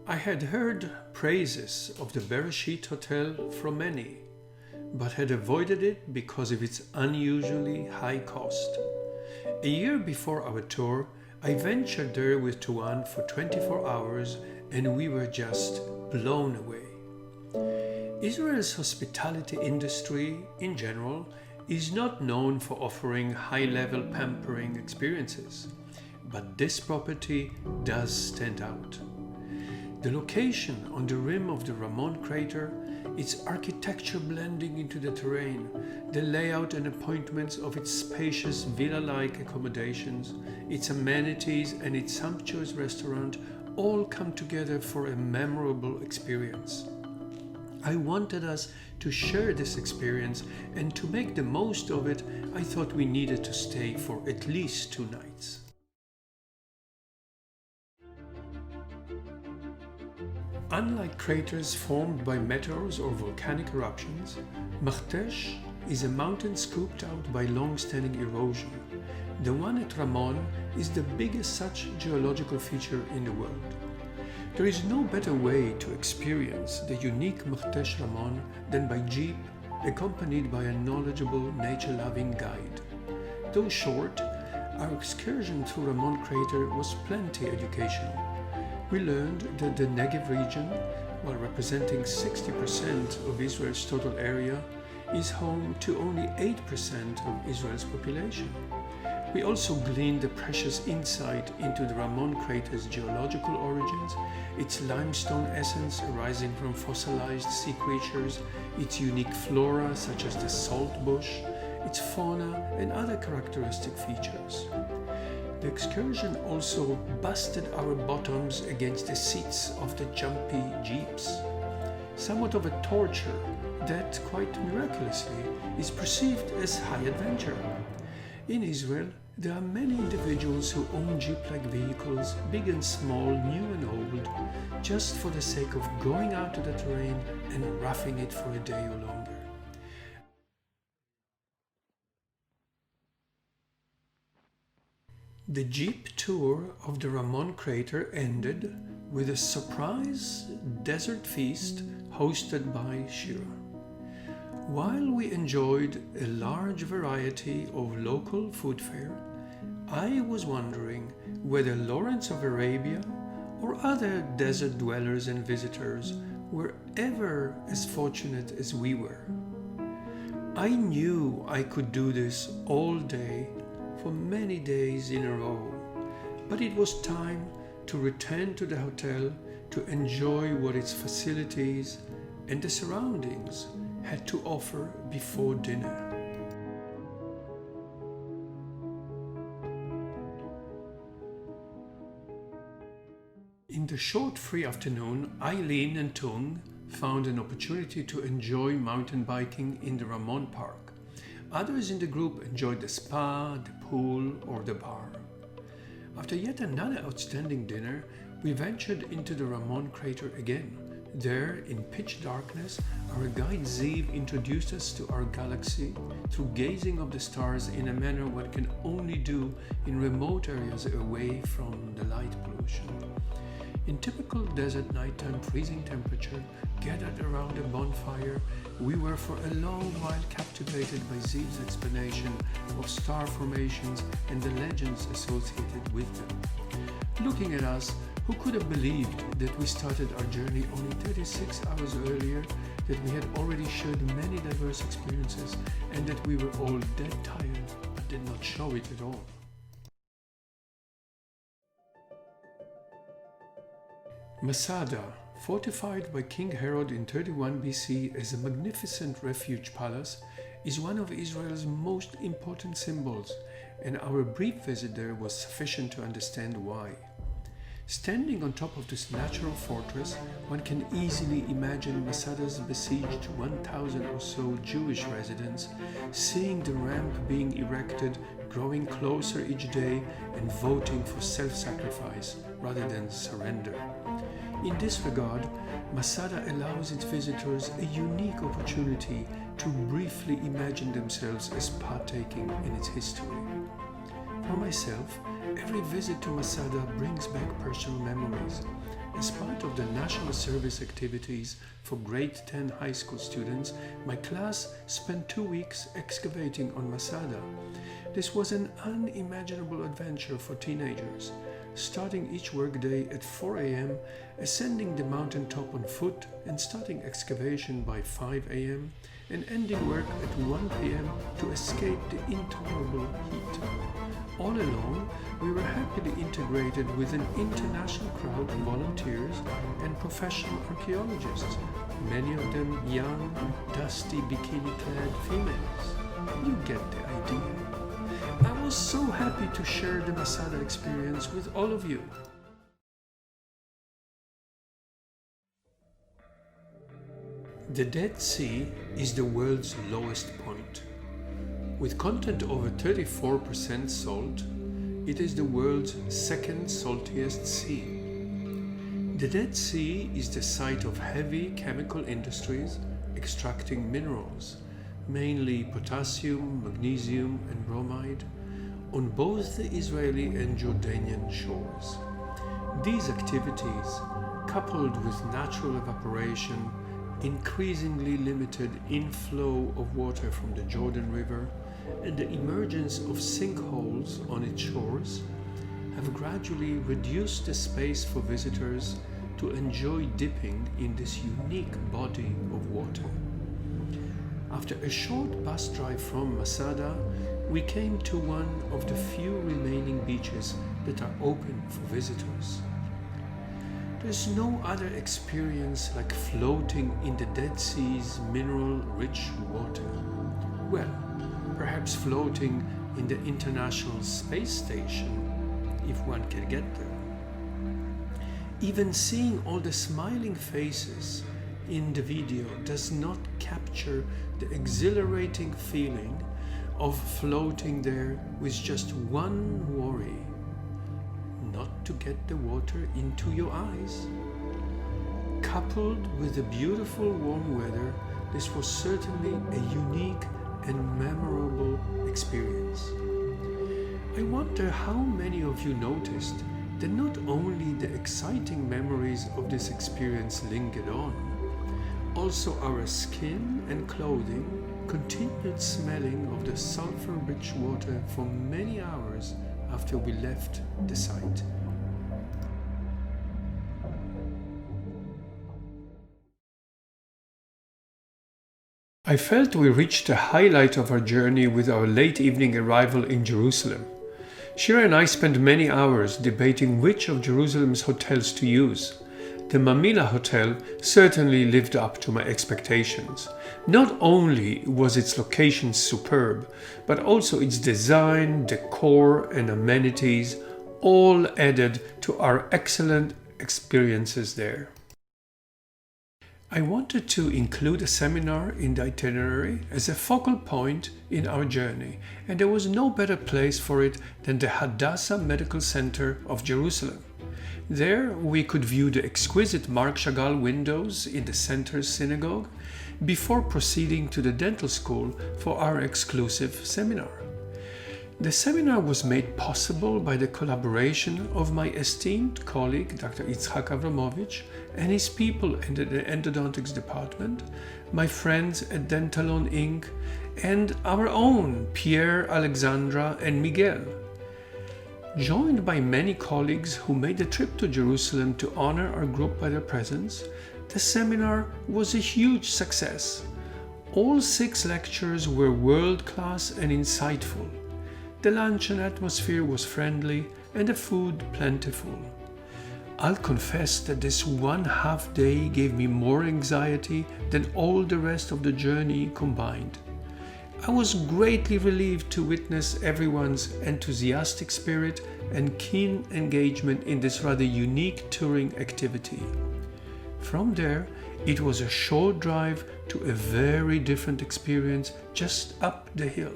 I had heard praises of the Beresheet Hotel from many, but had avoided it because of its unusually high cost. A year before our tour, I ventured there with Tuan for 24 hours and we were just blown away. Israel's hospitality industry, in general, is not known for offering high-level pampering experiences, but this property does stand out. The location on the rim of the Ramon crater, its architecture blending into the terrain, the layout and appointments of its spacious villa-like accommodations, its amenities and its sumptuous restaurant all come together for a memorable experience. I wanted us to share this experience, and to make the most of it, I thought we needed to stay for at least 2 nights. Unlike craters formed by meteors or volcanic eruptions, Machtesh is a mountain scooped out by long-standing erosion. The one at Ramon is the biggest such geological feature in the world. There is no better way to experience the unique Machtesh Ramon than by jeep, accompanied by a knowledgeable, nature-loving guide. Though short, our excursion through Ramon crater was plenty educational. We learned that the Negev region, while representing 60% of Israel's total area, is home to only 8% of Israel's population. We also gleaned a precious insight into the Ramon crater's geological origins, its limestone essence arising from fossilized sea creatures, its unique flora such as the salt bush, its fauna and other characteristic features. The excursion also busted our bottoms against the seats of the jumpy jeeps. Somewhat of a torture that, quite miraculously, is perceived as high adventure. In Israel, there are many individuals who own jeep-like vehicles, big and small, new and old, just for the sake of going out to the terrain and roughing it for a day or longer. The jeep tour of the Ramon crater ended with a surprise desert feast hosted by Shira. While we enjoyed a large variety of local food fare, I was wondering whether Lawrence of Arabia or other desert dwellers and visitors were ever as fortunate as we were. I knew I could do this all day for many days in a row, but it was time to return to the hotel to enjoy what its facilities and the surroundings had to offer before dinner. In the short free afternoon, Eileen and Tung found an opportunity to enjoy mountain biking in the Ramon Park. Others in the group enjoyed the spa, the pool, or the bar. After yet another outstanding dinner, we ventured into the Ramon crater again. There, in pitch darkness, our guide Ziv introduced us to our galaxy through gazing of the stars in a manner one can only do in remote areas away from the light pollution. In typical desert nighttime freezing temperature, gathered around a bonfire, we were for a long while captivated by Ziv's explanation of star formations and the legends associated with them. Looking at us, who could have believed that we started our journey only 36 hours earlier, that we had already shared many diverse experiences, and that we were all dead tired but did not show it at all. Masada, fortified by King Herod in 31 BC as a magnificent refuge palace, is one of Israel's most important symbols, and our brief visit there was sufficient to understand why. Standing on top of this natural fortress, one can easily imagine Masada's besieged 1,000 or so Jewish residents, seeing the ramp being erected, growing closer each day, and voting for self-sacrifice rather than surrender. In this regard, Masada allows its visitors a unique opportunity to briefly imagine themselves as partaking in its history. For myself, Every visit to Masada brings back personal memories. As part of the national service activities for grade 10 high school students, my class spent 2 weeks excavating on Masada. This was an unimaginable adventure for teenagers, starting each workday at 4 a.m., ascending the mountaintop on foot and starting excavation by 5 a.m., and ending work at 1 p.m. to escape the intolerable heat. All along, we were happily integrated with an international crowd of volunteers and professional archaeologists, many of them young, dusty, bikini-clad females. You get the idea. I was so happy to share the Masada experience with all of you. The Dead Sea is the world's lowest point. With content over 34% salt, it is the world's second saltiest sea. The Dead Sea is the site of heavy chemical industries extracting minerals, mainly potassium, magnesium and bromide, on both the Israeli and Jordanian shores. These activities, coupled with natural evaporation, increasingly limited inflow of water from the Jordan River, and the emergence of sinkholes on its shores, have gradually reduced the space for visitors to enjoy dipping in this unique body of water. After a short bus drive from Masada, we came to one of the few remaining beaches that are open for visitors. There's no other experience like floating in the Dead Sea's mineral-rich water. Well, perhaps floating in the International Space Station, if one can get there. Even seeing all the smiling faces in the video does not capture the exhilarating feeling of floating there with just one worry: not to get the water into your eyes. Coupled with the beautiful warm weather, this was certainly a unique and memorable experience. I wonder how many of you noticed that not only the exciting memories of this experience lingered on, also our skin and clothing continued smelling of the sulfur-rich water for many hours after we left the site. I felt we reached the highlight of our journey with our late evening arrival in Jerusalem. Shira and I spent many hours debating which of Jerusalem's hotels to use. The Mamilla hotel certainly lived up to my expectations. Not only was its location superb, but also its design, decor and amenities all added to our excellent experiences there. I wanted to include a seminar in the itinerary as a focal point in our journey, and there was no better place for it than the Hadassah Medical Center of Jerusalem. There we could view the exquisite Marc Chagall windows in the center's synagogue before proceeding to the dental school for our exclusive seminar. The seminar was made possible by the collaboration of my esteemed colleague Dr. Yitzhak Avramovich and his people in the endodontics department, my friends at Dentalon Inc., and our own Pierre, Alexandra and Miguel. Joined by many colleagues who made the trip to Jerusalem to honor our group by their presence, the seminar was a huge success. All 6 lectures were world-class and insightful. The luncheon atmosphere was friendly and the food plentiful. I'll confess that this one half day gave me more anxiety than all the rest of the journey combined. I was greatly relieved to witness everyone's enthusiastic spirit and keen engagement in this rather unique touring activity. From there, it was a short drive to a very different experience just up the hill.